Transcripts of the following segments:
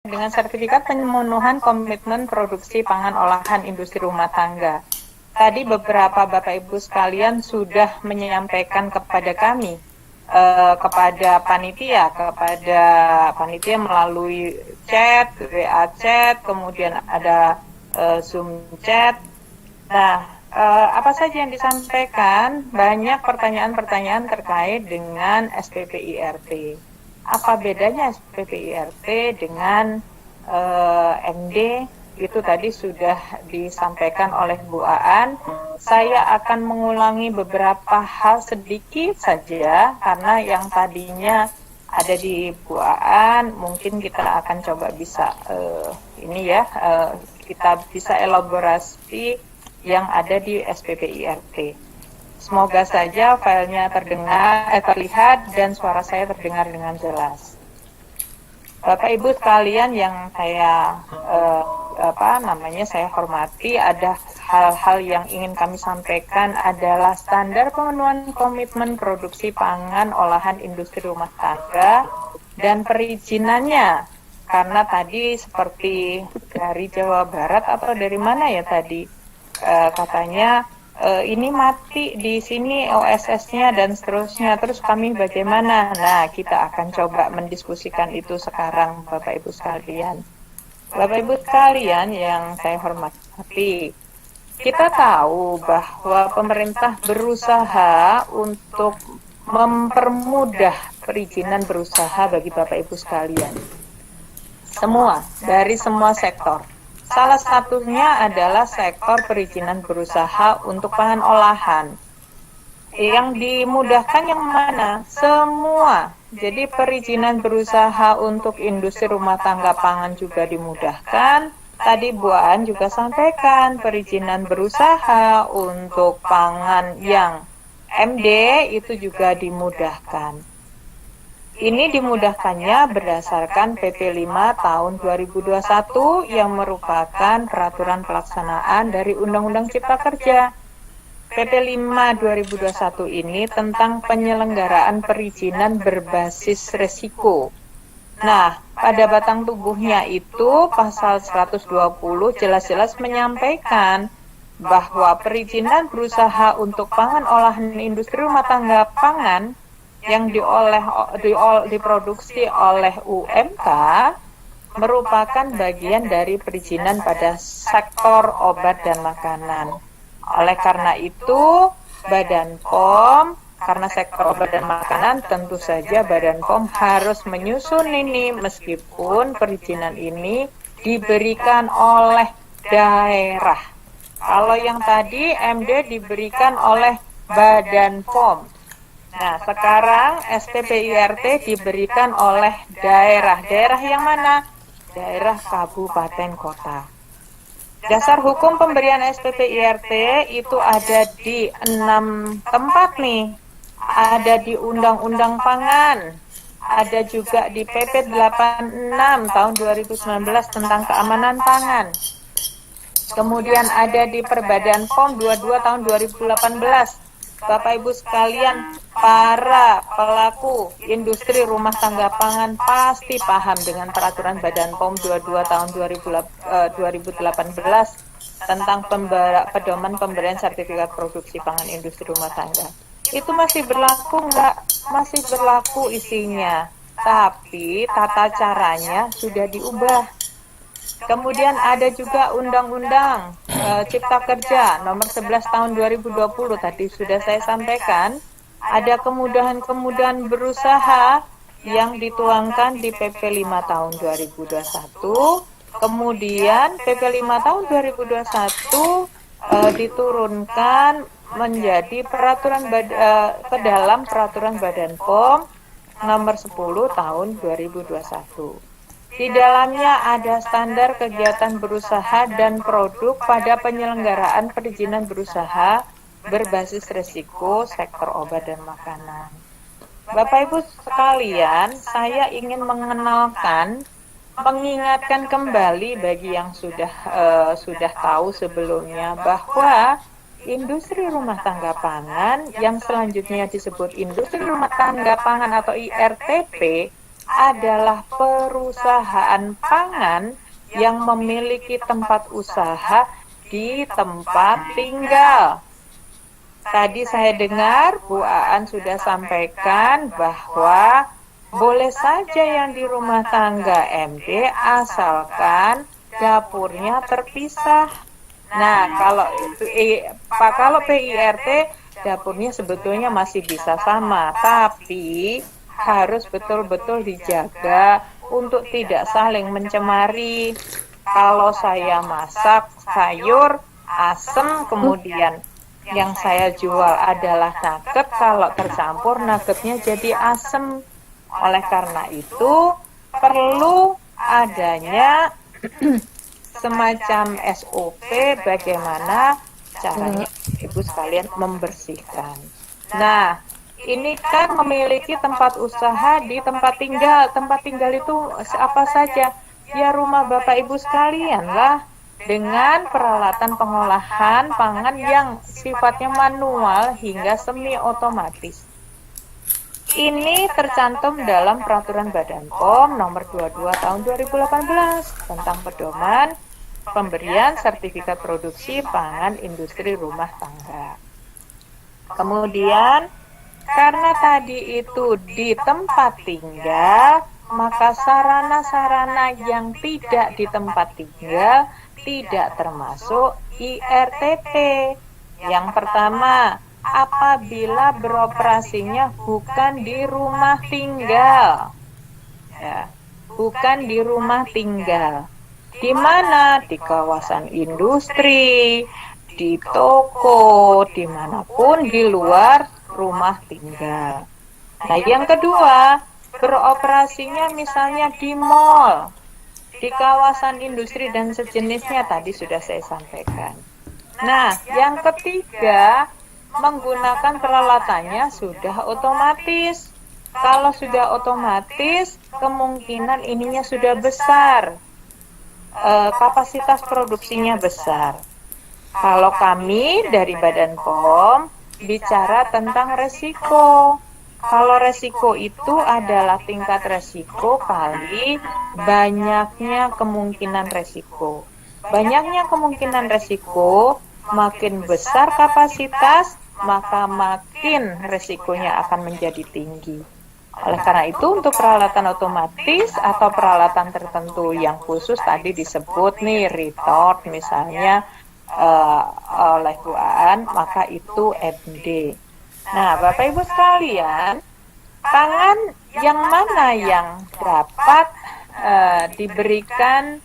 dengan sertifikat pemenuhan komitmen produksi pangan olahan industri rumah tangga. Tadi beberapa Bapak Ibu sekalian sudah menyampaikan kepada kami, kepada panitia melalui chat, WA chat, kemudian ada Zoom chat. Nah, apa saja yang disampaikan? Banyak pertanyaan-pertanyaan terkait dengan SPPIRT. Apa bedanya SPPIRT dengan MD? Itu tadi sudah disampaikan oleh Bu Aan. Saya akan mengulangi beberapa hal sedikit saja, karena yang tadinya ada di Bu Aan, mungkin kita akan coba bisa kita bisa elaborasi yang ada di SPPIRT. Semoga saja filenya terlihat dan suara saya terdengar dengan jelas. Bapak Ibu sekalian yang saya hormati, ada hal-hal yang ingin kami sampaikan adalah standar pemenuhan komitmen produksi pangan olahan industri rumah tangga dan perizinannya. Karena tadi seperti dari Jawa Barat atau dari mana ya tadi katanya ini mati di sini OSS-nya dan seterusnya, terus kami bagaimana? Nah, kita akan coba mendiskusikan itu sekarang, Bapak Ibu sekalian. Bapak Ibu sekalian yang saya hormati, kita tahu bahwa pemerintah berusaha untuk mempermudah perizinan berusaha bagi Bapak Ibu sekalian. Dari semua sektor. Salah satunya adalah sektor perizinan berusaha untuk pangan olahan. Yang dimudahkan yang mana? Semua. Jadi perizinan berusaha untuk industri rumah tangga pangan juga dimudahkan. Tadi Bu Aan juga sampaikan perizinan berusaha untuk pangan yang MD itu juga dimudahkan. Ini dimudahkannya berdasarkan PP 5 tahun 2021 yang merupakan peraturan pelaksanaan dari Undang-Undang Cipta Kerja. PP 5 2021 ini tentang penyelenggaraan perizinan berbasis resiko. Nah, pada batang tubuhnya itu pasal 120 jelas-jelas menyampaikan bahwa perizinan berusaha untuk pangan olahan industri rumah tangga pangan yang diproduksi oleh UMK merupakan bagian dari perizinan pada sektor obat dan makanan. Oleh karena itu, Badan POM, karena sektor obat dan makanan, tentu saja Badan POM harus menyusun ini meskipun perizinan ini diberikan oleh daerah. Kalau yang tadi MD diberikan oleh Badan POM. Nah, sekarang SPPIRT diberikan oleh daerah. Daerah yang mana? Daerah kabupaten kota. Dasar hukum pemberian SPPIRT itu ada di 6 tempat nih. Ada di Undang-Undang Pangan. Ada juga di PP 86 tahun 2019 tentang keamanan pangan. Kemudian ada di Perbadan POM 22 tahun 2018. Bapak Ibu sekalian, para pelaku industri rumah tangga pangan pasti paham dengan peraturan Badan POM 22 tahun 2018 tentang pedoman pemberian sertifikat produksi pangan industri rumah tangga. Itu masih berlaku enggak? Masih berlaku isinya, tapi tata caranya sudah diubah. Kemudian ada juga Undang-Undang Cipta Kerja nomor 11 tahun 2020 tadi sudah saya sampaikan. Ada kemudahan-kemudahan berusaha yang dituangkan di PP 5 tahun 2021. Kemudian PP 5 tahun 2021 diturunkan menjadi ke dalam peraturan Badan POM nomor 10 tahun 2021. Di dalamnya ada standar kegiatan berusaha dan produk pada penyelenggaraan perizinan berusaha berbasis risiko sektor obat dan makanan. Bapak Ibu sekalian, saya ingin mengingatkan kembali bagi yang sudah tahu sebelumnya bahwa industri rumah tangga pangan yang selanjutnya disebut industri rumah tangga pangan atau IRTP adalah perusahaan pangan yang memiliki tempat usaha di tempat tinggal. Tadi saya dengar Bu Aan sudah sampaikan bahwa boleh saja yang di rumah tangga MD asalkan dapurnya terpisah. Nah, kalau PIRT dapurnya sebetulnya masih bisa sama, tapi harus betul-betul dijaga untuk tidak saling mencemari. Kalau saya masak sayur asem, kemudian yang saya jual adalah nugget, kalau tercampur nuggetnya jadi asem. Oleh karena itu perlu adanya semacam SOP bagaimana caranya Ibu sekalian membersihkan. Nah, ini kan memiliki tempat usaha di tempat tinggal. Tempat tinggal itu apa saja? Ya rumah Bapak Ibu sekalian lah, dengan peralatan pengolahan pangan yang sifatnya manual hingga semi otomatis. Ini tercantum dalam Peraturan Badan POM Nomor 22 Tahun 2018 tentang pedoman pemberian sertifikat produksi pangan industri rumah tangga. Kemudian, karena tadi itu di tempat tinggal, maka sarana-sarana yang tidak di tempat tinggal tidak termasuk IRTP. Yang pertama, apabila beroperasinya bukan di rumah tinggal, ya, bukan di rumah tinggal. Di mana? Di kawasan industri, di toko, dimanapun di luar rumah tinggal. Nah, yang kedua, beroperasinya misalnya di mall, di kawasan industri dan sejenisnya, tadi sudah saya sampaikan. Nah, yang ketiga, menggunakan peralatannya sudah otomatis. Kalau sudah otomatis, kemungkinan ininya sudah besar, kapasitas produksinya besar. Kalau kami dari Badan POM bicara tentang resiko. Kalau resiko itu adalah tingkat resiko kali banyaknya kemungkinan resiko. Banyaknya kemungkinan resiko, makin besar kapasitas, maka makin resikonya akan menjadi tinggi. Oleh karena itu, untuk peralatan otomatis atau peralatan tertentu yang khusus tadi disebut nih retort misalnya oleh Bu Aan, maka itu MD. Nah, Bapak Ibu sekalian, pangan yang mana yang dapat diberikan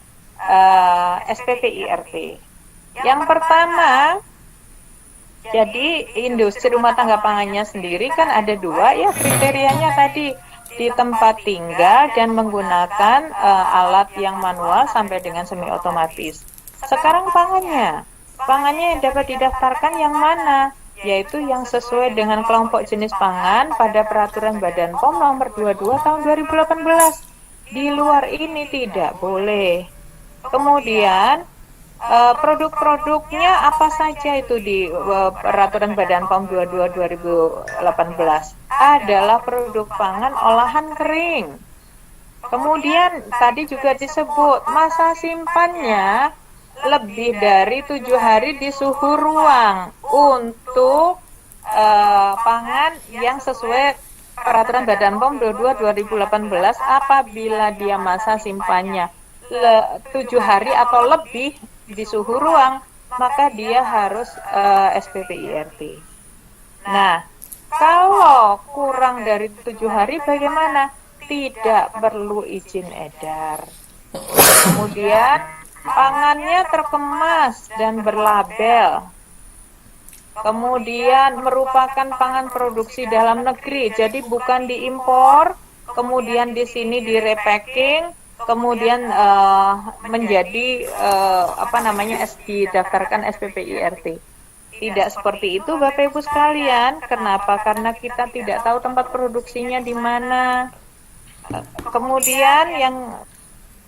SPP IRT? Yang pertama, jadi industri rumah tangga pangannya sendiri kan ada dua ya kriterianya tadi, di tempat tinggal dan menggunakan alat yang manual sampai dengan semi otomatis. Sekarang pangannya yang dapat didaftarkan yang mana? Yaitu yang sesuai dengan kelompok jenis pangan pada Peraturan Badan POM Nomor 22 Tahun 2018. Di luar ini tidak boleh. Kemudian produk-produknya apa saja itu di Peraturan Badan POM 22 2018 adalah produk pangan olahan kering. Kemudian tadi juga disebut masa simpannya lebih dari 7 hari di suhu ruang untuk pangan yang sesuai Peraturan Badan POM 22 2018. Apabila dia masa simpannya 7 hari atau lebih di suhu ruang, maka dia harus SPP IRT. Nah, kalau kurang dari 7 hari bagaimana? Tidak perlu izin edar. Kemudian pangannya terkemas dan berlabel. Kemudian merupakan pangan produksi dalam negeri, jadi bukan diimpor, kemudian di sini direpacking, kemudian menjadi didaftarkan SPP IRT. Tidak seperti itu Bapak Ibu sekalian. Kenapa? Karena kita tidak tahu tempat produksinya di mana. Kemudian yang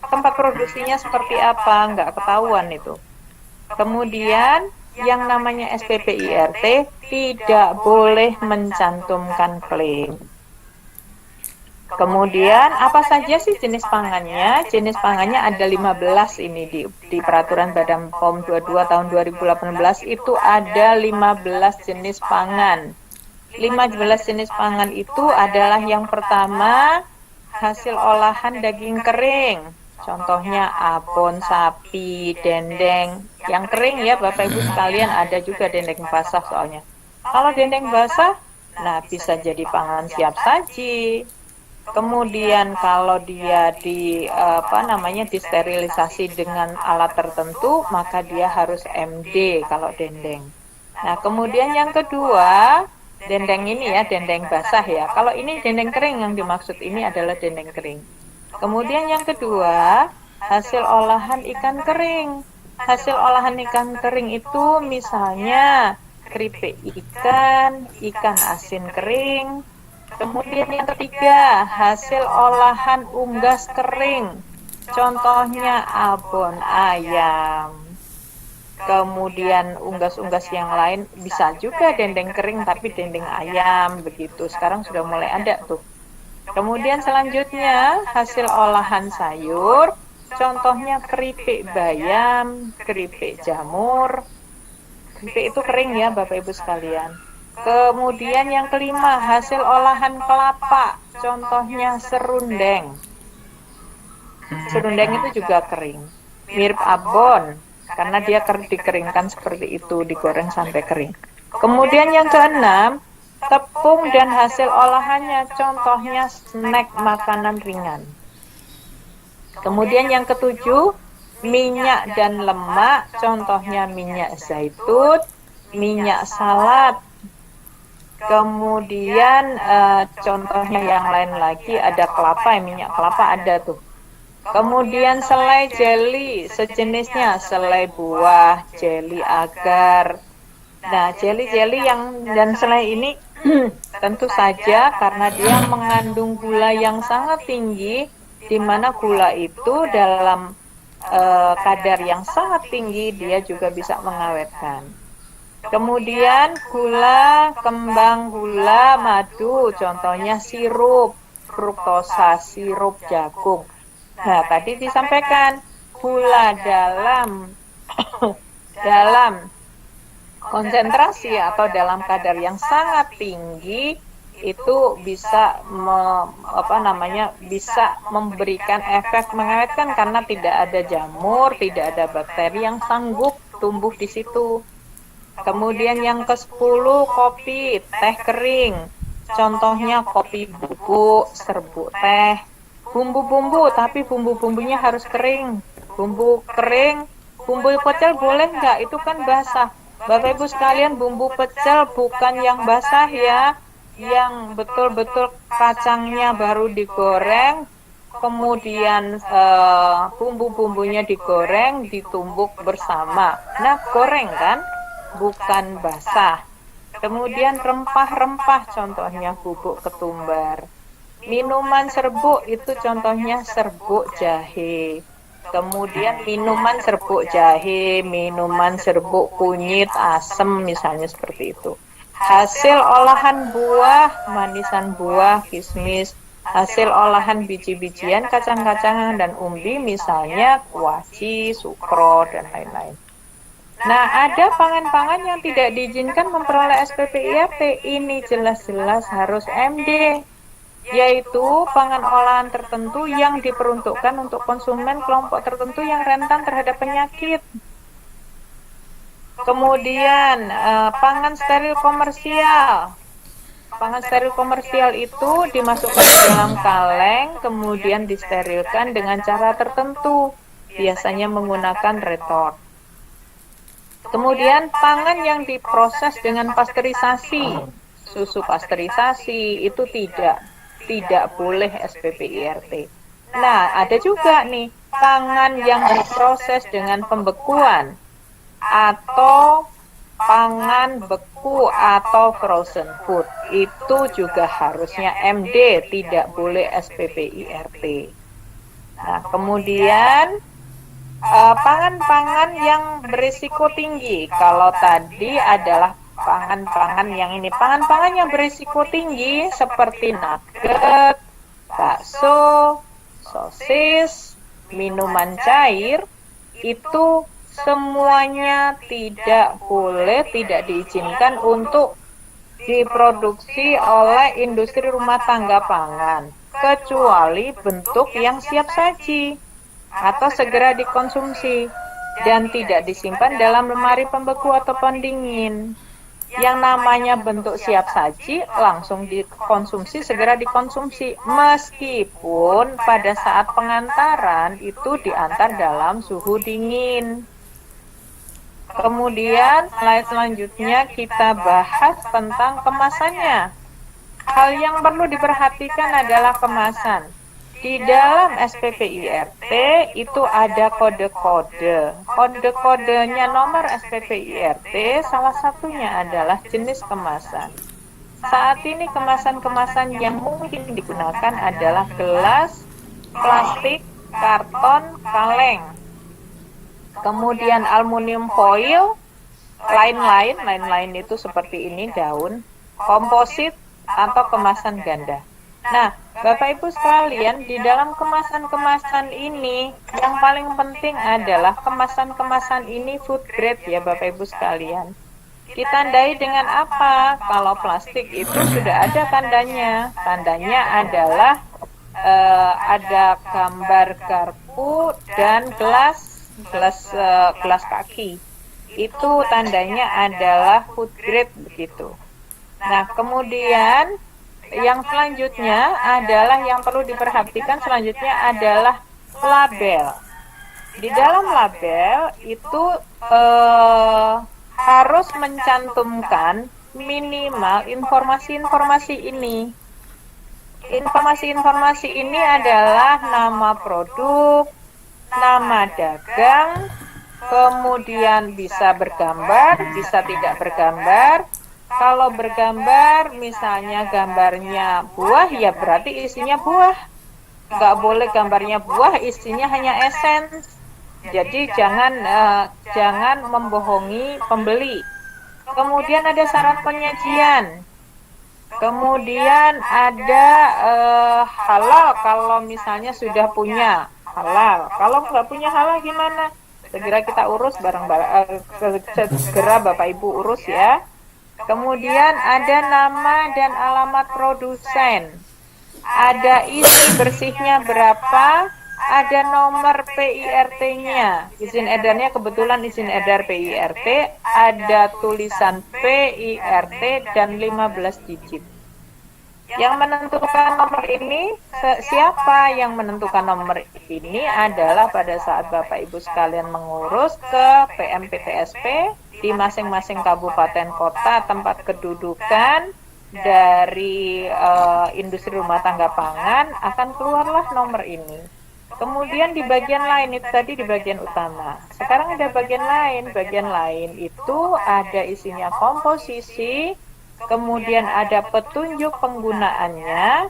tempat produksinya seperti apa, nggak ketahuan itu. Kemudian yang namanya SPP IRT tidak boleh mencantumkan klaim. Kemudian apa saja sih jenis pangannya? Jenis pangannya ada 15 ini di peraturan Badan POM 22 tahun 2018 itu ada 15 jenis pangan. 15 jenis pangan itu adalah yang pertama hasil olahan daging kering. Contohnya abon sapi, dendeng. Yang kering ya Bapak Ibu sekalian, ada juga dendeng basah soalnya. Kalau dendeng basah, nah bisa jadi pangan siap saji. Kemudian kalau dia disterilisasi dengan alat tertentu, maka dia harus MD kalau dendeng. Nah, kemudian yang kedua, dendeng ini ya, dendeng basah ya. Kalau ini dendeng kering yang dimaksud ini adalah dendeng kering. Kemudian yang kedua, hasil olahan ikan kering. Hasil olahan ikan kering itu misalnya keripik ikan, ikan asin kering. Kemudian yang ketiga, hasil olahan unggas kering. Contohnya abon ayam. Kemudian unggas-unggas yang lain bisa juga dendeng kering tapi dendeng ayam begitu. Sekarang sudah mulai ada tuh. Kemudian selanjutnya hasil olahan sayur. Contohnya keripik bayam, keripik jamur. Keripik itu kering ya Bapak Ibu sekalian. Kemudian yang kelima, hasil olahan kelapa. Contohnya serundeng. Serundeng itu juga kering. Mirip abon, karena dia dikeringkan seperti itu, digoreng sampai kering. Kemudian yang keenam, tepung dan hasil olahannya. Contohnya snack makanan ringan. Kemudian yang ketujuh, minyak dan lemak. Contohnya minyak zaitun, minyak salad. Kemudian contohnya yang lain lagi ada kelapa, minyak kelapa ada tuh. Kemudian selai jelly, sejenisnya selai buah, jelly agar. Nah, jelly-jelly dan selai ini tentu saja karena dia mengandung gula yang sangat tinggi, di mana gula itu dalam kadar yang sangat tinggi dia juga bisa mengawetkan. Kemudian gula, kembang gula, madu, contohnya sirup, fruktosa, sirup jagung. Nah, tadi disampaikan gula dalam konsentrasi atau dalam kadar yang sangat tinggi itu bisa bisa memberikan efek mengawetkan karena tidak ada jamur, tidak ada bakteri yang sanggup tumbuh di situ. Kemudian yang ke-10, kopi, teh kering. Contohnya kopi bubuk, serbuk teh. Bumbu-bumbu, tapi bumbu-bumbunya harus kering. Bumbu kering, bumbu pecel boleh nggak? Itu kan basah. Bapak Ibu sekalian, bumbu pecel bukan yang basah ya. Yang betul-betul kacangnya baru digoreng. Kemudian bumbu-bumbunya digoreng, ditumbuk bersama. Nah, goreng kan? Bukan basah. Kemudian rempah-rempah, contohnya bubuk ketumbar. Minuman serbuk itu contohnya serbuk jahe. Kemudian minuman serbuk jahe, minuman serbuk kunyit, asem misalnya seperti itu. Hasil olahan buah, manisan buah, kismis. Hasil olahan biji-bijian, kacang-kacangan dan umbi misalnya kuaci, sukro dan lain-lain. Nah, ada pangan-pangan yang tidak diizinkan memperoleh SPP IRT. Ini jelas-jelas harus MD, yaitu pangan olahan tertentu yang diperuntukkan untuk konsumen kelompok tertentu yang rentan terhadap penyakit. Kemudian, pangan steril komersial. Pangan steril komersial itu dimasukkan ke dalam kaleng, kemudian disterilkan dengan cara tertentu, biasanya menggunakan retort. Kemudian pangan yang diproses dengan pasteurisasi, susu pasteurisasi itu tidak boleh SPP IRT. Nah, ada juga nih pangan yang diproses dengan pembekuan atau pangan beku atau frozen food. Itu juga harusnya MD, tidak boleh SPP IRT. Nah, kemudian pangan-pangan yang berisiko tinggi. Kalau tadi adalah pangan-pangan yang ini. Pangan-pangan yang berisiko tinggi seperti nugget, bakso, sosis, minuman cair, itu semuanya tidak boleh, tidak diizinkan untuk diproduksi oleh industri rumah tangga pangan, kecuali bentuk yang siap saji atau segera dikonsumsi dan tidak disimpan dalam lemari pembeku atau pendingin. Yang namanya bentuk siap saji langsung dikonsumsi, segera dikonsumsi, meskipun pada saat pengantaran itu diantar dalam suhu dingin. Kemudian slide selanjutnya kita bahas tentang kemasannya. Hal yang perlu diperhatikan adalah kemasan. Di dalam SPPIRT itu ada kode-kode. Kode-kodenya nomor SPPIRT salah satunya adalah jenis kemasan. Saat ini kemasan-kemasan yang mungkin digunakan adalah gelas, plastik, karton, kaleng. Kemudian aluminium foil, lain-lain itu seperti ini, daun, komposit, atau kemasan ganda. Nah, Bapak Ibu sekalian, di dalam kemasan-kemasan ini yang paling penting adalah kemasan-kemasan ini food grade ya Bapak Ibu sekalian. Ditandai dengan apa? Kalau plastik itu sudah ada tandanya. Tandanya adalah ada gambar garpu dan gelas kaki. Itu tandanya adalah food grade begitu. Nah, kemudian yang selanjutnya adalah yang perlu diperhatikan selanjutnya adalah label. Di dalam label itu harus mencantumkan minimal informasi-informasi ini. Informasi-informasi ini adalah nama produk, nama dagang, kemudian bisa bergambar, bisa tidak bergambar. Kalau bergambar, misalnya gambarnya buah, ya berarti isinya buah. Nggak boleh gambarnya buah, isinya hanya esens. Jadi jangan membohongi pembeli. Kemudian ada syarat penyajian. Kemudian ada halal kalau misalnya sudah punya halal. Kalau nggak punya halal gimana? Segera kita urus segera Bapak Ibu urus ya. Kemudian ada nama dan alamat produsen. Ada isi bersihnya berapa, ada nomor PIRT-nya. Izin edarnya kebetulan izin edar PIRT, ada tulisan PIRT dan 15 digit. Yang menentukan nomor ini, siapa yang menentukan nomor ini adalah pada saat Bapak Ibu sekalian mengurus ke PMPTSP di masing-masing kabupaten kota tempat kedudukan dari industri rumah tangga pangan, akan keluarlah nomor ini. Kemudian di bagian lain, itu tadi di bagian utama. Sekarang ada bagian lain itu ada isinya komposisi, kemudian ada petunjuk penggunaannya,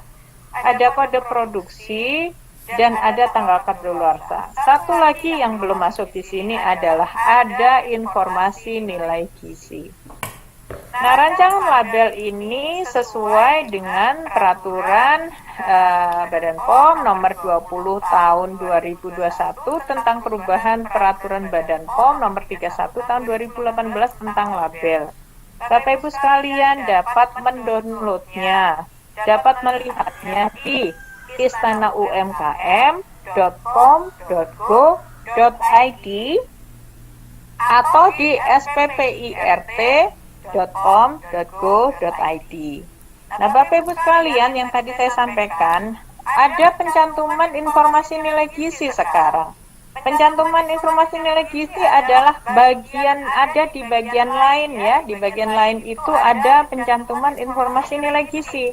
ada kode produksi, dan ada tanggal kadaluarsa. Satu lagi yang belum masuk di sini adalah ada informasi nilai gizi. Nah, rancangan label ini sesuai dengan peraturan Badan POM nomor 20 tahun 2021 tentang perubahan peraturan Badan POM nomor 31 tahun 2018 tentang label. Bapak Ibu sekalian dapat mendownloadnya, dapat melihatnya di istanaumkm.com.go.id atau di sppirt.com.go.id. Nah, Bapak Ibu sekalian, yang tadi saya sampaikan, ada pencantuman informasi nilai gizi sekarang. Pencantuman informasi nilai gizi adalah ada di bagian lain ya. Di bagian lain itu ada pencantuman informasi nilai gizi.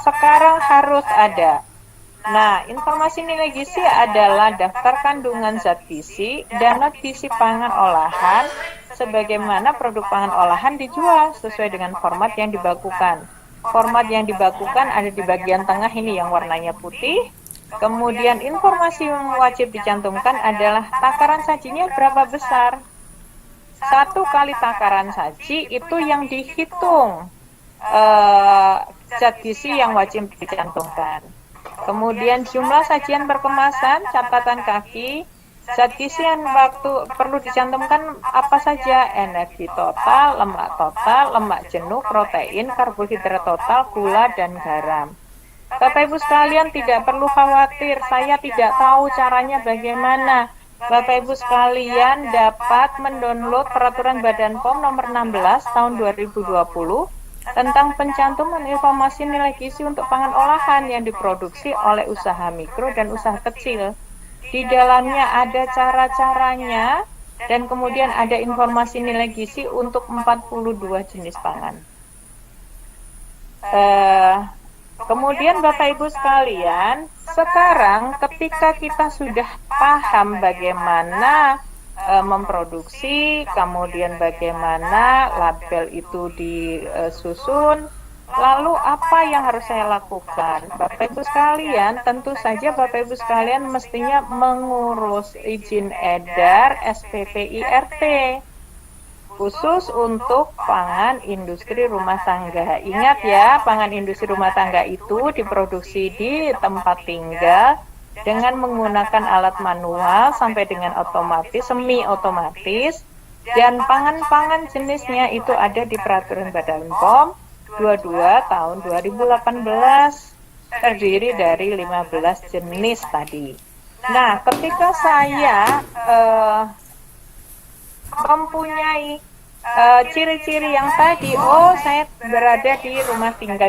Sekarang harus ada. Nah, informasi nilai gizi adalah daftar kandungan zat gizi dan not gizi pangan olahan sebagaimana produk pangan olahan dijual sesuai dengan format yang dibakukan. Format yang dibakukan ada di bagian tengah ini yang warnanya putih. Kemudian informasi yang wajib dicantumkan adalah takaran sajinya berapa besar. 1 kali takaran saji itu yang dihitung zat gizi yang wajib dicantumkan. Kemudian jumlah sajian berkemasan, catatan kaki, zat gizi yang waktu perlu dicantumkan apa saja, energi total, lemak jenuh, protein, karbohidrat total, gula, dan garam. Bapak Ibu sekalian tidak perlu khawatir, saya tidak tahu caranya bagaimana. Bapak Ibu sekalian dapat mendownload Peraturan Badan POM nomor 16 tahun 2020 tentang pencantuman informasi nilai gizi untuk pangan olahan yang diproduksi oleh usaha mikro dan usaha kecil. Di dalamnya ada cara-caranya dan kemudian ada informasi nilai gizi untuk 42 jenis pangan. Kemudian Bapak Ibu sekalian, sekarang ketika kita sudah paham bagaimana memproduksi, kemudian bagaimana label itu disusun, lalu apa yang harus saya lakukan? Bapak Ibu sekalian, tentu saja Bapak Ibu sekalian mestinya mengurus izin edar SPPIRT khusus untuk pangan industri rumah tangga. Ingat ya, pangan industri rumah tangga itu diproduksi di tempat tinggal dengan menggunakan alat manual sampai dengan otomatis, semi otomatis, dan pangan-pangan jenisnya itu ada di Peraturan Badan POM 22 tahun 2018, terdiri dari 15 jenis tadi. Nah, ketika saya mempunyai ciri-ciri yang tadi, saya berada di rumah tinggal,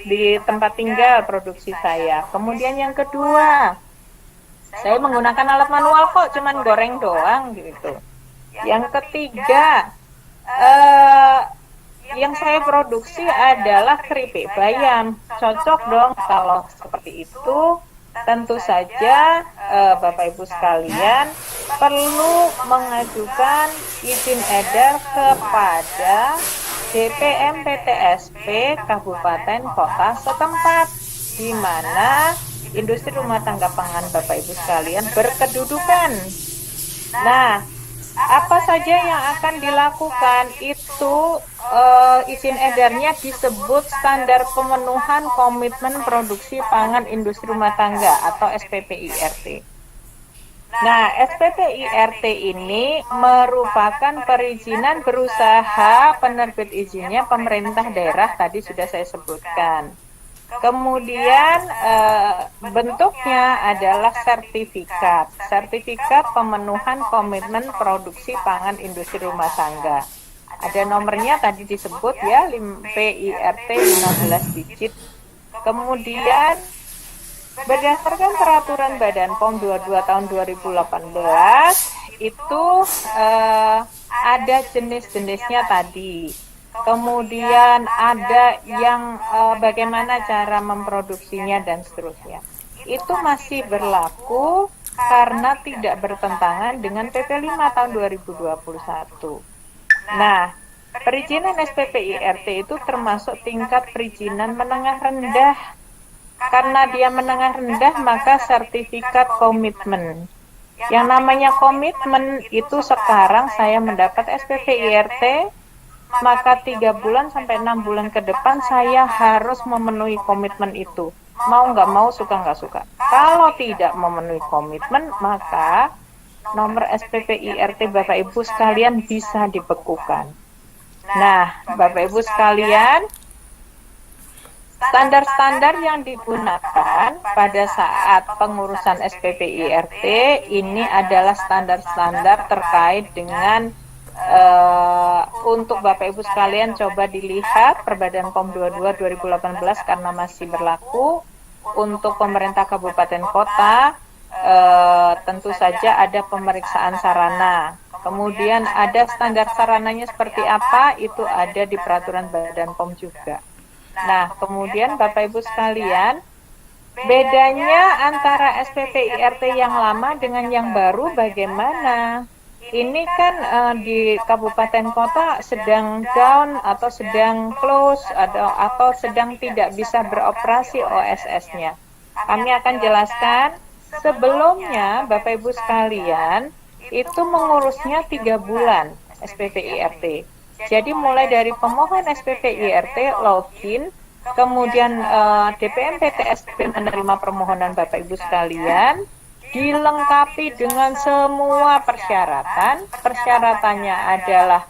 di tempat tinggal produksi saya. Kemudian yang kedua, saya menggunakan alat manual kok, cuman goreng doang gitu. Yang ketiga, yang saya produksi adalah keripik bayam. Cocok dong kalau seperti itu. Tentu saja Bapak Ibu sekalian perlu mengajukan izin edar kepada DPM PTSP Kabupaten Kota setempat, di mana industri rumah tangga pangan Bapak Ibu sekalian berkedudukan. Nah, apa saja yang akan dilakukan itu izin edarnya disebut standar pemenuhan komitmen produksi pangan industri rumah tangga atau SPPIRT. Nah, SPPIRT ini merupakan perizinan berusaha, penerbit izinnya pemerintah daerah, tadi sudah saya sebutkan. Kemudian bentuknya adalah sertifikat pemenuhan komitmen produksi pangan industri rumah tangga. Ada nomornya tadi disebut ya, PIRT 15 digit. Kemudian berdasarkan Peraturan Badan POM 22 tahun 2018 itu ada jenis-jenisnya tadi. Kemudian ada yang bagaimana cara memproduksinya dan seterusnya. Itu masih berlaku karena tidak bertentangan dengan PP 5 tahun 2021. Nah, perizinan SPPIRT itu termasuk tingkat perizinan menengah rendah. Karena dia menengah rendah, maka sertifikat komitmen. Yang namanya komitmen itu sekarang saya mendapat SPPIRT, maka 3 bulan sampai 6 bulan ke depan saya harus memenuhi komitmen itu. Mau nggak mau, suka nggak suka. Kalau tidak memenuhi komitmen, maka nomor SPPIRT Bapak Ibu sekalian bisa dibekukan. Nah, Bapak Ibu sekalian, standar-standar yang digunakan pada saat pengurusan SPPIRT ini adalah standar-standar terkait dengan untuk Bapak Ibu sekalian coba dilihat Perbadan POM 22 2018 karena masih berlaku. Untuk pemerintah kabupaten kota tentu saja ada pemeriksaan sarana. Kemudian ada standar sarananya seperti apa, itu ada di Peraturan Badan POM juga. Nah, kemudian Bapak Ibu sekalian, bedanya antara SPPIRT yang lama dengan yang baru bagaimana? Ini kan di kabupaten kota sedang down atau sedang close atau sedang tidak bisa beroperasi OSS-nya. Kami akan jelaskan. Sebelumnya Bapak Ibu sekalian itu mengurusnya 3 bulan SPPIRT. Jadi mulai dari pemohon SPPIRT login Kemudian DPM PTSP menerima permohonan Bapak Ibu sekalian, dilengkapi dengan semua persyaratan. Persyaratannya adalah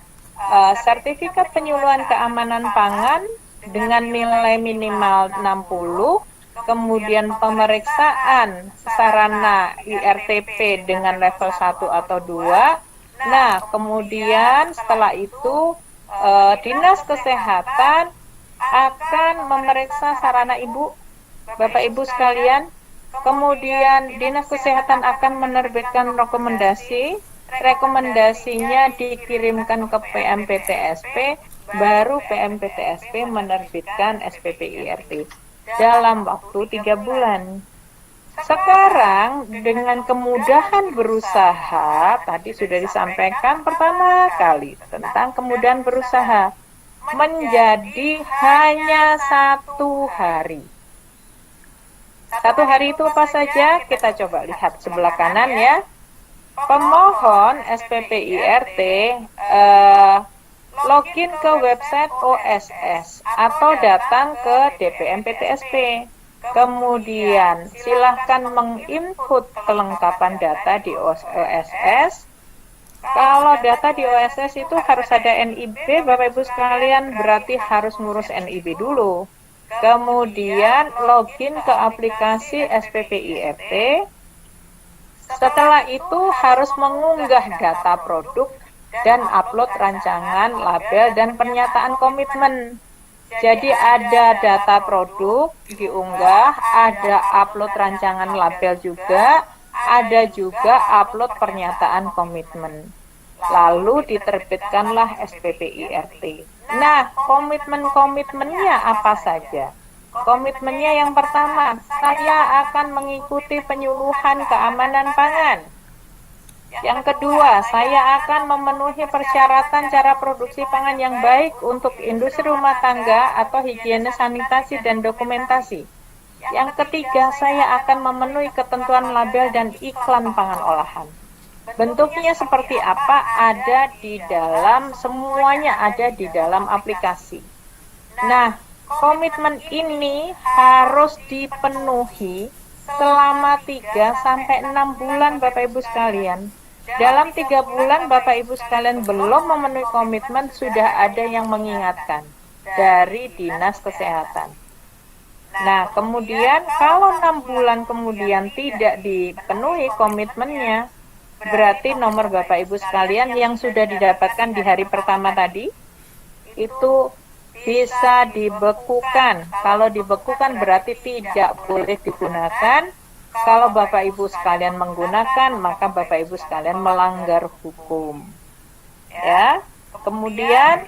sertifikat penyuluhan keamanan pangan dengan nilai minimal 60, kemudian pemeriksaan sarana IRTP dengan level 1 atau 2. Nah, kemudian setelah itu Dinas Kesehatan akan memeriksa sarana Ibu, Bapak Ibu sekalian. Kemudian Dinas Kesehatan akan menerbitkan rekomendasi. Rekomendasinya dikirimkan ke PMPTSP, baru PMPTSP menerbitkan SPP-IRT dalam waktu 3 bulan. Sekarang dengan kemudahan berusaha, tadi sudah disampaikan pertama kali tentang kemudahan berusaha, menjadi hanya 1 hari. 1 hari itu apa saja? Kita coba lihat sebelah kanan ya. Pemohon SPP-IRT login ke website OSS atau datang ke DPM PTSP. Kemudian silahkan menginput kelengkapan data di OSS. Kalau data di OSS itu harus ada NIB, Bapak Ibu sekalian, berarti harus ngurus NIB dulu. Kemudian login ke aplikasi SPP-IRT. Setelah itu harus mengunggah data produk dan upload rancangan, label, dan pernyataan komitmen. Jadi ada data produk diunggah, ada upload rancangan label juga, ada juga upload pernyataan komitmen. Lalu diterbitkanlah SPP-IRT. Nah, komitmen-komitmennya apa saja? Komitmennya yang pertama, saya akan mengikuti penyuluhan keamanan pangan. Yang kedua, saya akan memenuhi persyaratan cara produksi pangan yang baik untuk industri rumah tangga atau higiene sanitasi dan dokumentasi. Yang ketiga, saya akan memenuhi ketentuan label dan iklan pangan olahan. Bentuknya seperti apa? Ada di dalam, semuanya ada di dalam aplikasi. Nah, komitmen ini harus dipenuhi selama 3-6 bulan Bapak Ibu sekalian. Dalam 3 bulan Bapak Ibu sekalian belum memenuhi komitmen, sudah ada yang mengingatkan dari Dinas Kesehatan. Nah, kemudian kalau 6 bulan kemudian tidak dipenuhi komitmennya, berarti nomor Bapak Ibu sekalian yang sudah didapatkan di hari pertama tadi, itu bisa dibekukan. Kalau dibekukan berarti tidak boleh digunakan. Kalau Bapak Ibu sekalian menggunakan, maka Bapak Ibu sekalian melanggar hukum. Ya. Kemudian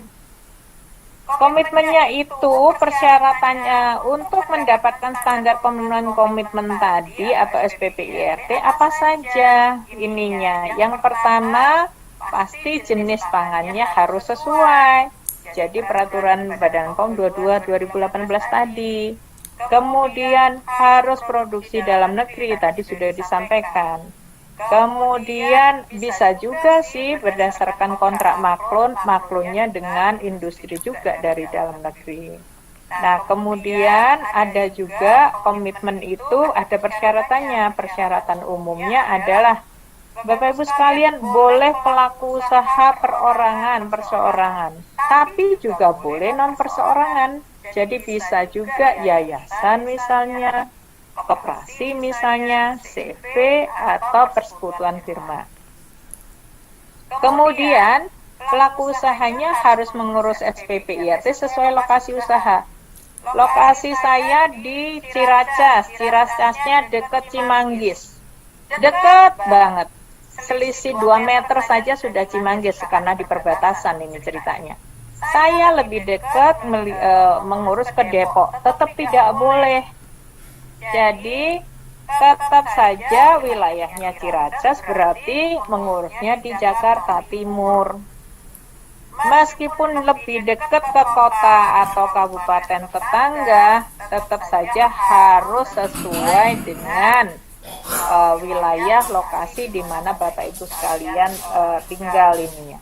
komitmennya itu, persyaratannya untuk mendapatkan standar pemenuhan komitmen tadi atau SPP-IRT apa saja ininya. Yang pertama, pasti jenis pangannya harus sesuai. Jadi peraturan Badan POM 22/2018 tadi. Kemudian harus produksi dalam negeri, tadi sudah disampaikan. Kemudian bisa juga sih berdasarkan kontrak maklunnya dengan industri juga dari dalam negeri. Nah, kemudian ada juga komitmen itu ada persyaratannya. Persyaratan umumnya adalah Bapak Ibu sekalian boleh pelaku usaha perorangan, perseorangan, tapi juga boleh non perseorangan. Jadi bisa juga yayasan misalnya, koperasi misalnya, CV atau persekutuan firma. Kemudian pelaku usahanya harus mengurus SPP-IRT sesuai lokasi usaha. Lokasi saya di Ciracas, Ciracasnya dekat Cimanggis. Dekat banget. Selisih 2 meter saja sudah Cimanggis karena di perbatasan ini ceritanya. Saya lebih dekat mengurus ke Depok, tetap tidak boleh. Jadi tetap saja wilayahnya Ciracas, berarti mengurusnya di Jakarta Timur. Meskipun lebih dekat ke kota atau kabupaten tetangga, tetap saja harus sesuai dengan wilayah lokasi di mana Bapak Ibu sekalian tinggal ininya.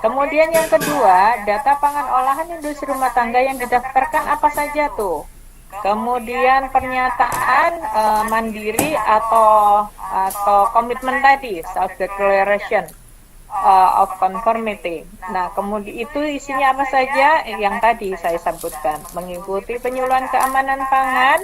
Kemudian yang kedua, data pangan olahan industri rumah tangga yang didaftarkan apa saja tuh? Kemudian pernyataan mandiri atau komitmen tadi, self declaration of conformity. Nah, kemudian itu isinya apa saja? Yang tadi saya sebutkan, mengikuti penyuluhan keamanan pangan,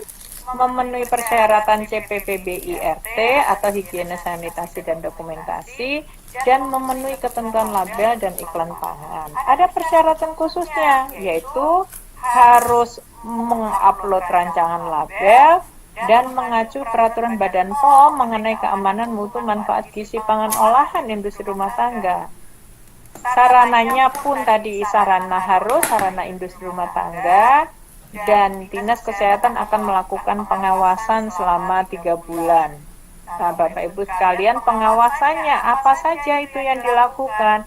memenuhi persyaratan CPPBIRT atau higiene sanitasi dan dokumentasi, dan memenuhi ketentuan label dan iklan pangan. Ada persyaratan khususnya, yaitu harus mengupload rancangan label dan mengacu peraturan Badan POM mengenai keamanan mutu manfaat gizi pangan olahan industri rumah tangga. Sarananya pun tadi sarana industri rumah tangga, dan Dinas Kesehatan akan melakukan pengawasan selama 3 bulan. Nah, Bapak Ibu sekalian, pengawasannya apa saja itu yang dilakukan?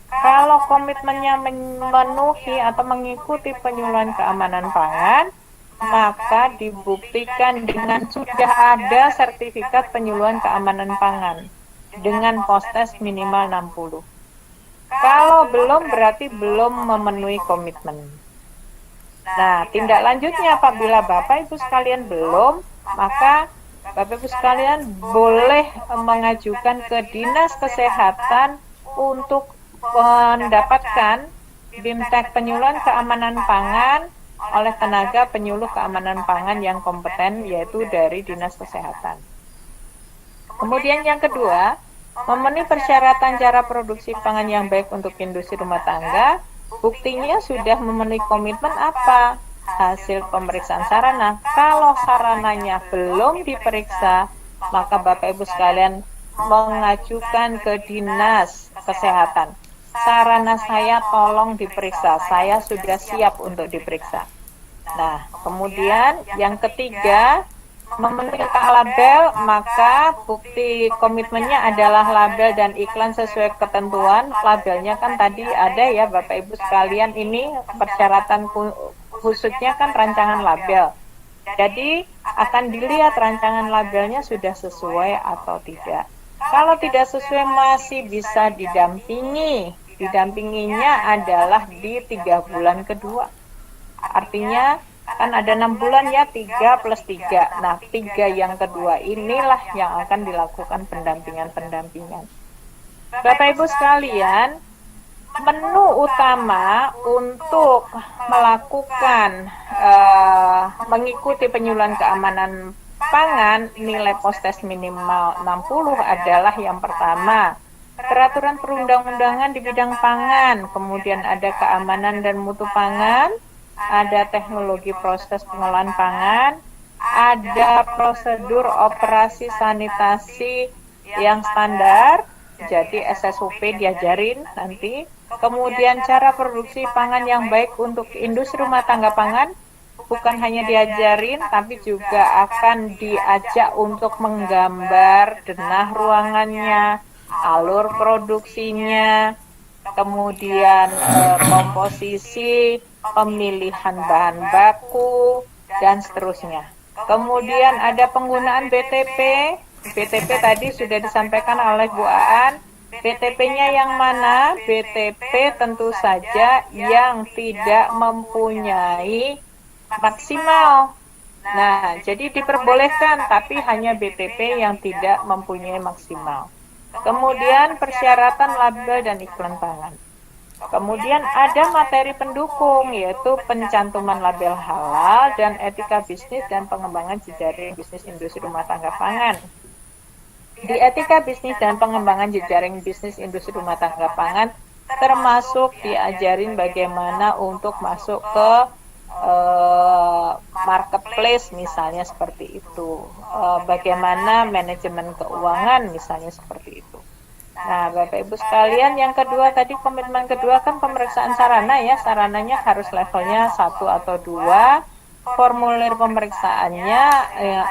Kalau komitmennya memenuhi atau mengikuti penyuluhan keamanan pangan, maka dibuktikan dengan sudah ada sertifikat penyuluhan keamanan pangan dengan postes minimal 60. Kalau belum, berarti belum memenuhi komitmen. Nah, tindak lanjutnya apabila Bapak Ibu sekalian belum, maka Bapak Ibu sekalian boleh mengajukan ke Dinas Kesehatan untuk mendapatkan BIMTEK penyuluhan keamanan pangan oleh tenaga penyuluh keamanan pangan yang kompeten, yaitu dari Dinas Kesehatan. Kemudian yang kedua, memenuhi persyaratan cara produksi pangan yang baik untuk industri rumah tangga. Buktinya sudah memenuhi komitmen apa? Hasil pemeriksaan sarana. Kalau sarananya belum diperiksa, maka Bapak Ibu sekalian mengajukan ke Dinas Kesehatan. Sarana saya tolong diperiksa, saya sudah siap untuk diperiksa. Nah, kemudian yang ketiga, memenuhi label, maka bukti komitmennya adalah label dan iklan sesuai ketentuan. Labelnya kan tadi ada ya Bapak Ibu sekalian, ini persyaratan khususnya kan rancangan label. Jadi akan dilihat rancangan labelnya sudah sesuai atau tidak. Kalau tidak sesuai masih bisa didampingi. Didampinginya adalah di 3 bulan kedua. Artinya kan ada 6 bulan ya, 3 plus 3. Nah, 3 yang kedua inilah yang akan dilakukan pendampingan. Bapak Ibu sekalian, menu utama untuk melakukan mengikuti penyuluhan keamanan pangan nilai postes minimal 60 adalah yang pertama, peraturan perundang-undangan di bidang pangan, kemudian ada keamanan dan mutu pangan, ada teknologi proses pengolahan pangan, ada prosedur operasi sanitasi yang standar, jadi SSOP diajarin nanti. Kemudian cara produksi pangan yang baik untuk industri rumah tangga pangan, bukan hanya diajarin, tapi juga akan diajak untuk menggambar denah ruangannya, alur produksinya, kemudian komposisi, pemilihan bahan baku, dan seterusnya. Kemudian ada penggunaan BTP. BTP tadi sudah disampaikan oleh Bu Aan. BTP-nya yang mana? BTP tentu saja yang tidak mempunyai maksimal. Nah, jadi diperbolehkan, tapi hanya BTP yang tidak mempunyai maksimal. Kemudian persyaratan label dan iklan pangan. Kemudian ada materi pendukung, yaitu pencantuman label halal dan etika bisnis dan pengembangan jejaring bisnis industri rumah tangga pangan. Di etika bisnis dan pengembangan jejaring bisnis industri rumah tangga pangan termasuk diajarin bagaimana untuk masuk ke marketplace misalnya seperti itu, bagaimana manajemen keuangan misalnya seperti itu. Nah, Bapak Ibu sekalian, yang kedua tadi komitmen kedua kan pemeriksaan sarana ya, sarananya harus levelnya 1 atau 2. Formulir pemeriksaannya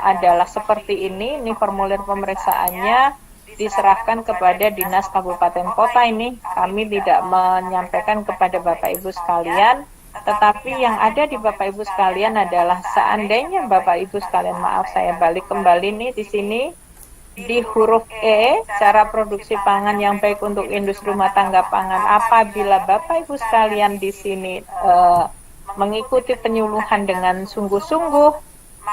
adalah seperti ini formulir pemeriksaannya diserahkan kepada Dinas Kabupaten Kota ini. Kami tidak menyampaikan kepada Bapak Ibu sekalian, tetapi yang ada di Bapak Ibu sekalian adalah seandainya Bapak Ibu sekalian, maaf saya balik kembali nih di sini. di huruf E, cara produksi pangan yang baik untuk industri rumah tangga pangan. Apabila Bapak Ibu sekalian di sini mengikuti penyuluhan dengan sungguh-sungguh,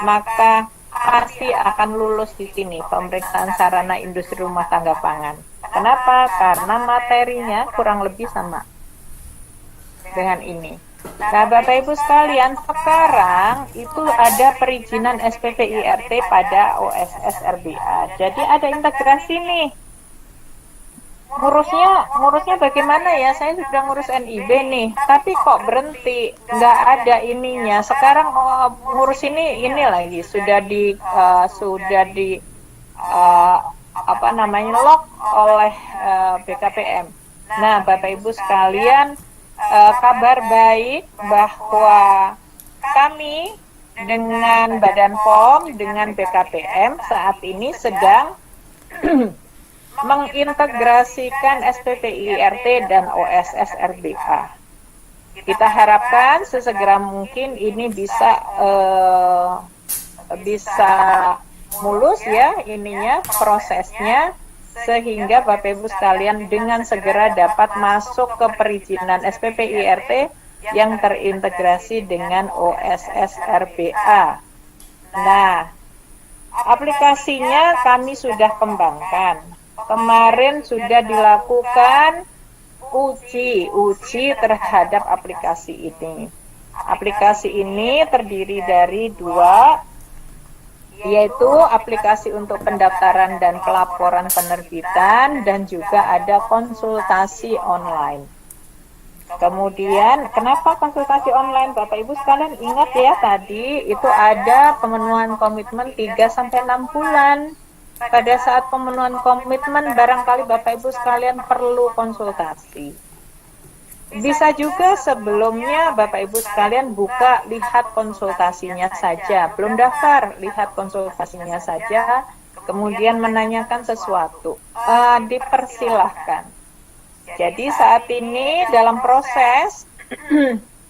maka pasti akan lulus di sini pemeriksaan sarana industri rumah tangga pangan. Kenapa? Karena materinya kurang lebih sama dengan ini. Nah, Bapak Ibu sekalian, sekarang itu ada perizinan SPPIRT pada OSS RBA. Jadi ada integrasi nih. Ngurusnya bagaimana ya? Saya sudah ngurus NIB nih, tapi kok berhenti? Nggak ada ininya. Sekarang ngurus ini lagi sudah di lock oleh BKPM. Nah, Bapak Ibu sekalian, kabar baik bahwa kami dengan Badan POM, dengan BKPM saat ini sedang mengintegrasikan SPPIRT dan OSS RBA. Kita harapkan sesegera mungkin ini bisa mulus ya prosesnya, sehingga Bapak Ibu sekalian dengan segera dapat masuk ke perizinan SPPIRT yang terintegrasi dengan OSS RBA. Nah, aplikasinya kami sudah kembangkan. Kemarin sudah dilakukan uji terhadap aplikasi ini. Aplikasi ini terdiri dari dua, yaitu aplikasi untuk pendaftaran dan pelaporan penerbitan, dan juga ada konsultasi online. Kemudian, kenapa konsultasi online? Bapak Ibu sekalian ingat ya, tadi itu ada pemenuhan komitmen 3-6 bulan. Pada saat pemenuhan komitmen, barangkali Bapak Ibu sekalian perlu konsultasi. Bisa juga sebelumnya Bapak Ibu sekalian lihat konsultasinya saja, belum daftar, lihat konsultasinya saja, kemudian menanyakan sesuatu, dipersilahkan. Jadi saat ini dalam proses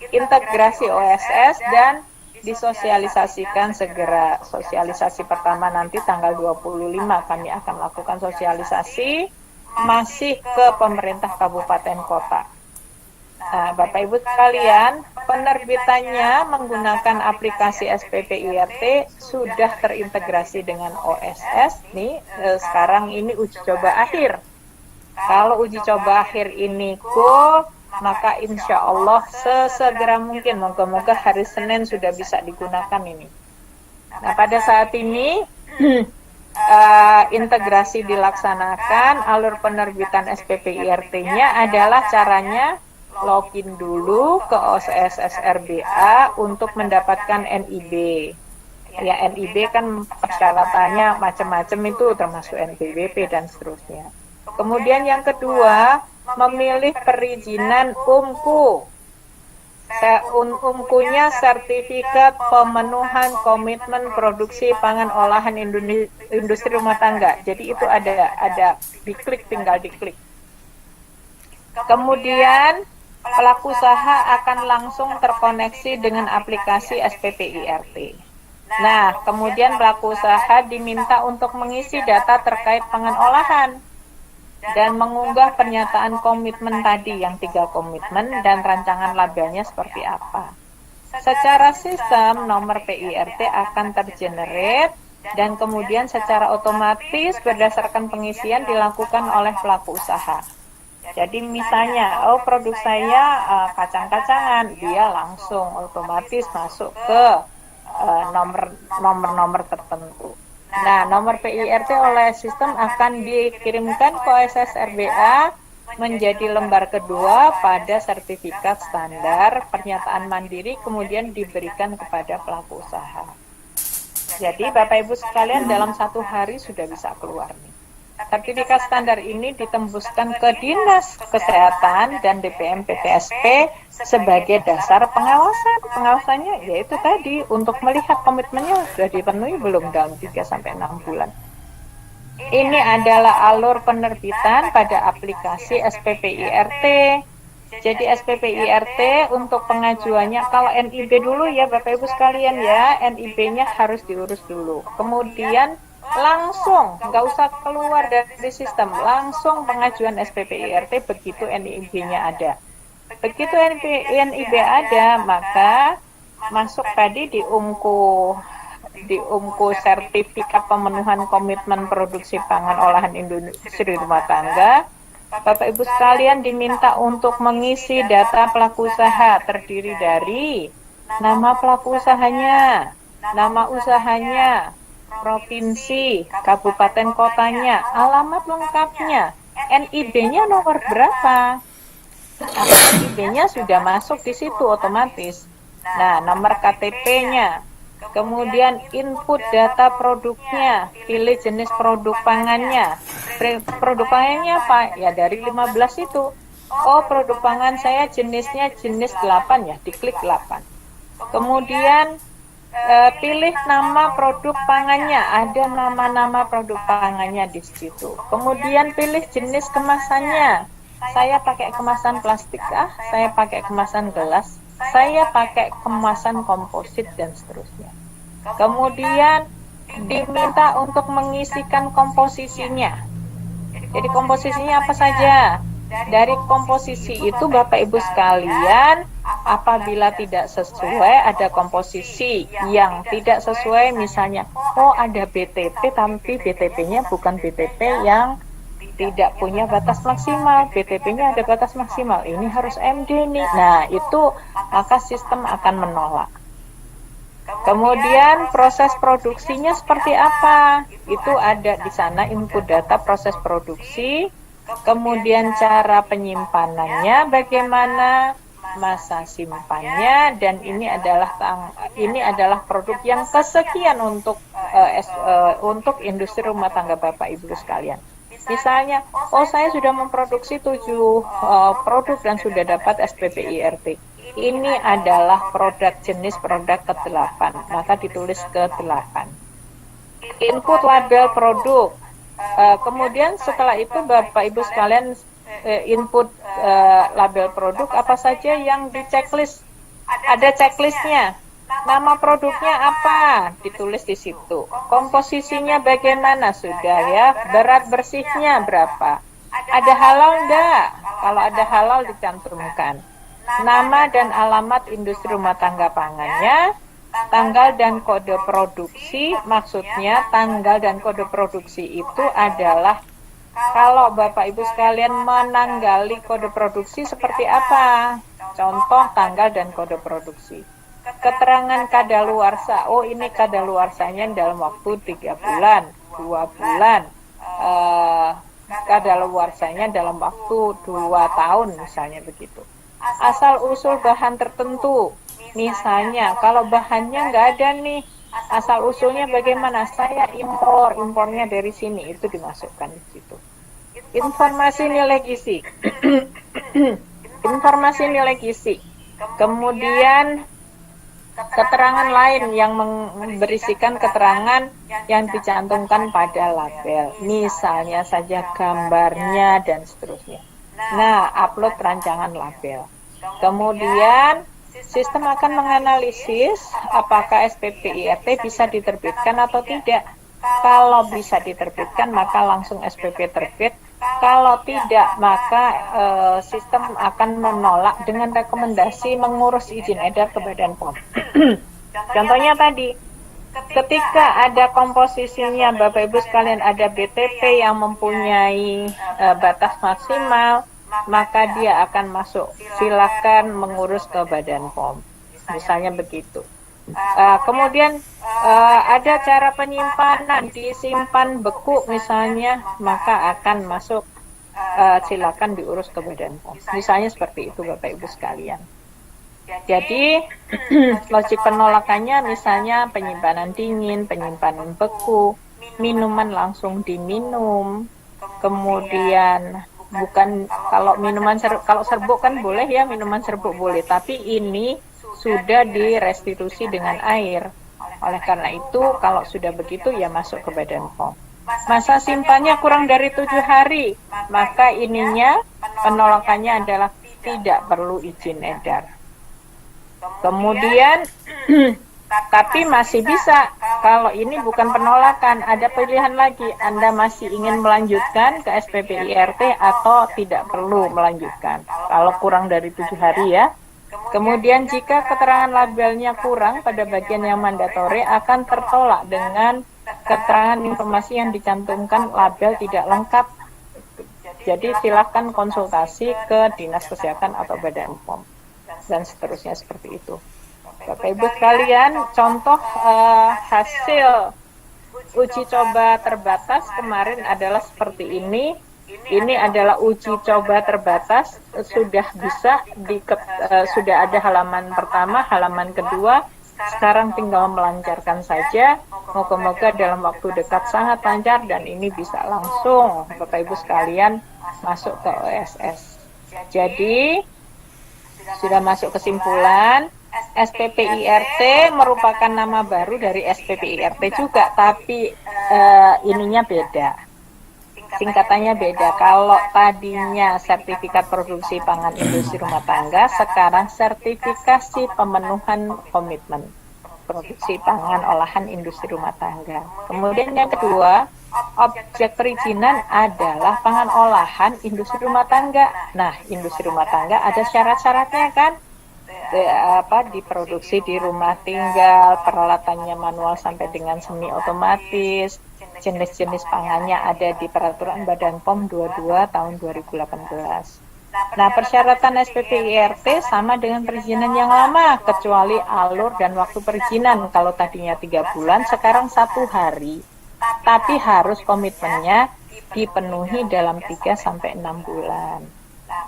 integrasi OSS dan disosialisasikan segera. Sosialisasi pertama nanti tanggal 25 kami akan lakukan sosialisasi masih ke pemerintah kabupaten kota. Nah, Bapak Ibu sekalian, penerbitannya menggunakan aplikasi SPPIRT sudah terintegrasi dengan OSS. Nih, sekarang ini uji coba akhir. Kalau uji coba akhir ini go, maka insya Allah sesegera mungkin, moga-moga hari Senin sudah bisa digunakan ini. Nah, pada saat ini integrasi dilaksanakan. Alur penerbitan SPPIRT-nya adalah caranya login dulu ke OSS RBA untuk mendapatkan NIB. Ya, NIB kan persyaratannya macam-macam itu, termasuk NPWP dan seterusnya. Kemudian yang kedua, memilih perizinan UMKU. UMKU-nya sertifikat pemenuhan komitmen produksi pangan olahan industri rumah tangga. Jadi itu ada diklik, tinggal diklik. Kemudian pelaku usaha akan langsung terkoneksi dengan aplikasi SPPIRT. Nah, kemudian pelaku usaha diminta untuk mengisi data terkait pangan olahan dan mengunggah pernyataan komitmen tadi, yang 3 komitmen dan rancangan labelnya seperti apa. Secara sistem, nomor PIRT akan tergenerate dan kemudian secara otomatis berdasarkan pengisian dilakukan oleh pelaku usaha. Jadi misalnya, produk saya kacang-kacangan, dia langsung otomatis masuk ke nomor tertentu. Nah, nomor PIRT oleh sistem akan dikirimkan ke OSS RBA menjadi lembar kedua pada sertifikat standar pernyataan mandiri, kemudian diberikan kepada pelaku usaha. Jadi Bapak Ibu sekalian, dalam 1 hari sudah bisa keluar nih. Sertifikat standar ini ditembuskan ke Dinas Kesehatan dan DPM PPSP sebagai dasar pengawasan. Pengawasannya yaitu tadi untuk melihat komitmennya sudah dipenuhi belum dalam 3-6 bulan. Ini adalah alur penerbitan pada aplikasi SPPIRT. Jadi SPPIRT untuk pengajuannya, kalau NIB dulu ya Bapak Ibu sekalian ya, NIB-nya harus diurus dulu. Kemudian langsung, nggak usah keluar dari sistem, langsung pengajuan SPP IRT begitu NIB-nya ada. Begitu NIB ada, maka masuk tadi di UMKU sertifikat pemenuhan komitmen produksi pangan olahan industri rumah tangga. Bapak Ibu sekalian diminta untuk mengisi data pelaku usaha terdiri dari nama pelaku usahanya, nama usahanya, provinsi, kabupaten kotanya, alamat lengkapnya, NIB-nya nomor berapa. Nah, NIB-nya sudah masuk di situ otomatis. Nah, nomor KTP-nya, kemudian input data produknya, pilih jenis produk pangannya. Produk pangannya apa? Ya dari 15 itu. Oh, produk pangan saya jenisnya jenis 8 ya, diklik 8. Kemudian pilih nama produk pangannya, ada nama-nama produk pangannya di situ. Kemudian pilih jenis kemasannya. Saya pakai kemasan plastik kah? Saya pakai kemasan gelas? Saya pakai kemasan komposit dan seterusnya. Kemudian diminta untuk mengisikan komposisinya. Jadi komposisinya apa saja? Dari komposisi itu Bapak Ibu sekalian, apabila tidak sesuai, ada komposisi yang tidak sesuai, misalnya, oh ada BTP tapi BTP-nya bukan BTP yang tidak punya batas maksimal, BTP-nya ada batas maksimal, ini harus MD nih. Nah itu maka sistem akan menolak. Kemudian proses produksinya seperti apa? Itu ada di sana input data proses produksi, kemudian cara penyimpanannya bagaimana, masa simpannya, dan ini adalah produk yang kesekian untuk industri rumah tangga Bapak Ibu sekalian. Misalnya, oh saya sudah memproduksi 7 produk dan sudah dapat SPP IRT. Ini adalah produk jenis produk ke-8, maka ditulis ke-8. Input label produk. Kemudian setelah itu Bapak Ibu sekalian input label produk apa saja yang di checklist. Ada checklistnya. Nama produknya apa? Ditulis di situ. Komposisinya bagaimana sudah ya? Berat bersihnya berapa? Ada halal enggak? Kalau ada halal dicantumkan. Nama dan alamat industri rumah tangga pangannya, tanggal dan kode produksi, maksudnya tanggal dan kode produksi itu adalah kalau Bapak Ibu sekalian menanggali kode produksi seperti apa? Contoh tanggal dan kode produksi. Keterangan kadaluarsa, oh ini kadaluarsanya dalam waktu 3 bulan, 2 bulan. Kadaluarsanya dalam waktu 2 tahun misalnya begitu. Asal usul bahan tertentu, misalnya kalau bahannya nggak ada nih, asal usulnya bagaimana? Saya impornya dari sini, itu dimasukkan di situ. Informasi nilai gizi, informasi nilai gizi. Kemudian keterangan lain yang berisikan keterangan yang dicantumkan pada label, misalnya saja gambarnya dan seterusnya. Nah, upload rancangan label. Kemudian sistem akan menganalisis apakah SPP IRT bisa diterbitkan atau tidak. Kalau bisa diterbitkan maka langsung SPP terbit. Kalau tidak maka sistem akan menolak dengan rekomendasi mengurus izin edar ke Badan POM. Contohnya tadi, ketika ada komposisinya Bapak Ibu sekalian ada BTP yang mempunyai batas maksimal, maka dia akan masuk. Silakan mengurus ke Badan POM. Misalnya begitu. Kemudian ada cara penyimpanan, disimpan beku misalnya, maka akan masuk. Silakan diurus ke Badan POM. Misalnya seperti itu Bapak Ibu sekalian. Jadi logik penolakannya misalnya penyimpanan dingin, penyimpanan beku, minuman langsung diminum, kemudian bukan kalau minuman kalau serbuk kan boleh ya, minuman serbuk boleh, tapi ini sudah direstitusi dengan air. Oleh karena itu kalau sudah begitu ya masuk ke Badan POM. Masa simpannya kurang dari 7 hari, maka ininya penolakannya adalah tidak perlu izin edar. Kemudian Tapi masih bisa, kalau ini bukan penolakan, ada pilihan lagi. Anda masih ingin melanjutkan ke SPPIRT atau tidak perlu melanjutkan. Kalau kurang dari 7 hari ya. Kemudian jika keterangan labelnya kurang pada bagian yang mandatori akan tertolak dengan keterangan informasi yang dicantumkan label tidak lengkap. Jadi silakan konsultasi ke Dinas Kesehatan atau Badan POM dan seterusnya seperti itu. Bapak Ibu sekalian, contoh hasil uji coba terbatas kemarin adalah seperti ini. Ini adalah uji coba terbatas, sudah bisa sudah ada halaman pertama, halaman kedua. Sekarang tinggal melancarkan saja. Moga-moga dalam waktu dekat sangat lancar dan ini bisa langsung Bapak Ibu sekalian masuk ke OSS. Jadi sudah masuk kesimpulan. SPPIRT merupakan nama baru dari SPPIRT juga, tapi ininya beda. Singkatannya beda. Kalau tadinya sertifikat produksi pangan industri rumah tangga, sekarang sertifikasi pemenuhan komitmen produksi pangan olahan industri rumah tangga. Kemudian yang kedua, objek perizinan adalah pangan olahan industri rumah tangga. Nah, industri rumah tangga ada syarat-syaratnya kan? Diproduksi di rumah tinggal, peralatannya manual sampai dengan semi otomatis, jenis-jenis pangannya ada di peraturan Badan POM 22 tahun 2018. Nah, persyaratan SPPIRT sama dengan perizinan yang lama, kecuali alur dan waktu perizinan. Kalau tadinya 3 bulan, sekarang 1 hari. Tapi harus komitmennya dipenuhi dalam 3-6 bulan.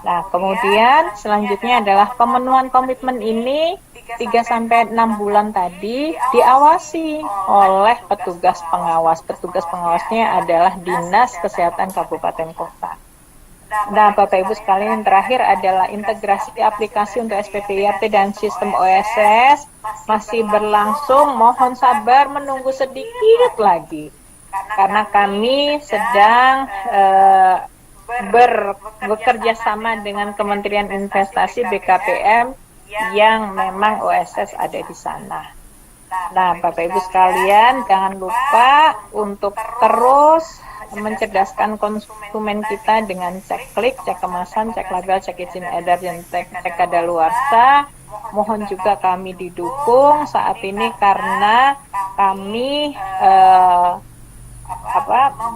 Nah, kemudian selanjutnya adalah pemenuhan komitmen ini 3-6 bulan tadi diawasi oleh petugas pengawas. Petugas pengawasnya adalah Dinas Kesehatan Kabupaten Kota. Nah, Bapak Ibu sekalian, terakhir adalah integrasi aplikasi untuk SPPIRT dan sistem OSS masih berlangsung. Mohon sabar menunggu sedikit lagi karena kami sedang bekerja sama dengan Kementerian Investasi BKPM yang memang OSS ada di sana. Nah, Bapak Ibu sekalian, jangan lupa untuk terus mencerdaskan konsumen kita dengan cek klik, cek kemasan, cek label, cek izin edar, dan cek kadaluarsa. Mohon juga kami didukung saat ini karena kami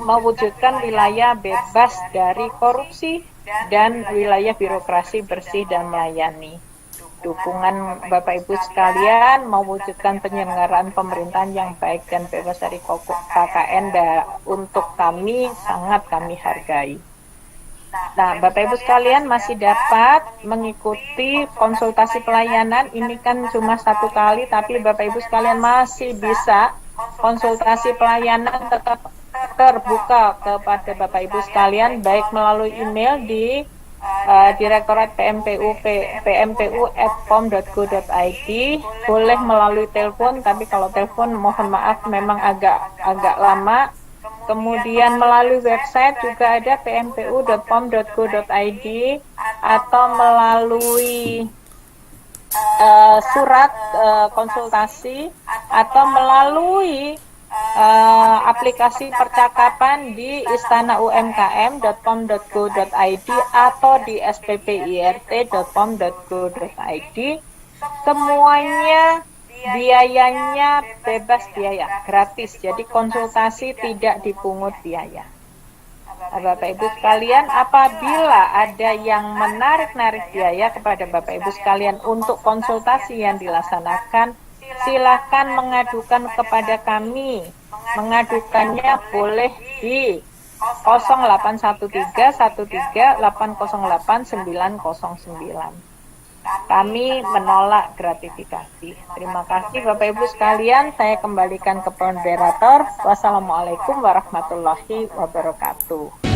mewujudkan wilayah bebas dari korupsi dan wilayah birokrasi bersih dan melayani. Dukungan Bapak Ibu sekalian mewujudkan penyelenggaraan pemerintahan yang baik dan bebas dari KKN untuk kami sangat kami hargai. Nah, Bapak Ibu sekalian masih dapat mengikuti konsultasi pelayanan. Ini kan cuma 1 kali, tapi Bapak Ibu sekalian masih bisa konsultasi pelayanan tetap terbuka kepada Bapak Ibu sekalian, baik melalui email di Direktorat pmpu@pom.go.id, boleh melalui telepon, tapi kalau telepon mohon maaf memang agak lama. Kemudian melalui website juga ada pmpu.pom.go.id atau melalui surat konsultasi atau melalui aplikasi percakapan di istanaumkm.pom.go.id atau di sppirt.pom.go.id. Semuanya biayanya bebas biaya, gratis. Jadi konsultasi tidak dipungut biaya. Bapak Ibu sekalian, apabila ada yang menarik-narik biaya kepada Bapak Ibu sekalian untuk konsultasi yang dilaksanakan, silakan mengadukan kepada kami. Mengadukannya boleh di 081313808909. Kami menolak gratifikasi. Terima kasih Bapak Ibu sekalian. Saya kembalikan ke moderator. Wassalamualaikum warahmatullahi wabarakatuh.